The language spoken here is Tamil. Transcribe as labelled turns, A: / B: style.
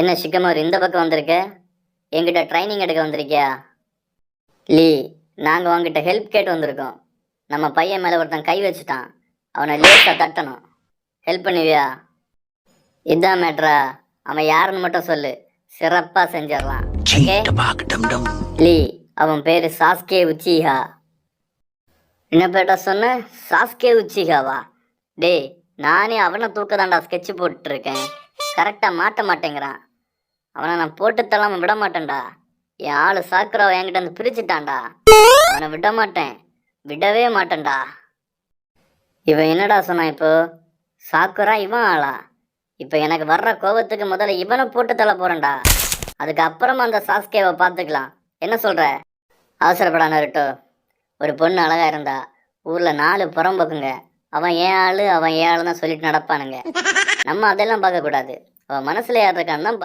A: என்ன சிக்கமர் இந்த பக்கம் வந்திருக்க? என்கிட்ட ட்ரைனிங் எடுக்க வந்திருக்கியா? லீ, நாங்கள் உங்ககிட்ட ஹெல்ப் கேட்டு வந்திருக்கோம். நம்ம பையன் மேலே ஒருத்தன் கை வச்சுட்டான். அவனை லேசாக தட்டணும். ஹெல்ப் பண்ணுவியா? இதான் மேட்ரா? அவன் யாருன்னு மட்டும் சொல்லு, சிறப்பாக செஞ்சிடலாம். லீ, அவன் பேரு சாஸ்கே உச்சிஹா. என்ன பேட்டா சொன்ன? சாஸ்கே உச்சிஹாவா? டேய், நானே அவனை தூக்கதாண்டா ஸ்கெட்ச் போட்டுருக்கேன். கரெக்டாக மாட்ட மாட்டேங்கிறான். அவனை நான் போட்டு தள்ளாம விட மாட்டேன்டா. என் ஆளு சாக்குராவை என்கிட்ட வந்து பிரிச்சுட்டான்டா. அவனை விட மாட்டேன், விடவே மாட்டேன்டா. இவன் என்னடா சொன்னான் இப்போ? சாக்குரா இவன் ஆளா? இப்போ எனக்கு வர்ற கோபத்துக்கு முதல்ல இவனை போட்டு தள்ள போறேன்டா. அதுக்கப்புறமா அந்த சாஸ்கேவை பார்த்துக்கலாம். என்ன சொல்ற? அவசரப்படா நருட்டோ. ஒரு பொண்ணு அழகா இருந்தா ஊர்ல 4 புறம்போக்குங்க. அவன் ஏன் ஆளு அவன் ஏன் ஆளுன்னு சொல்லிட்டு நடப்பானுங்க. நம்ம அதெல்லாம் பார்க்க கூடாது. அவன் மனசுல யார் இருக்கான்னு தான்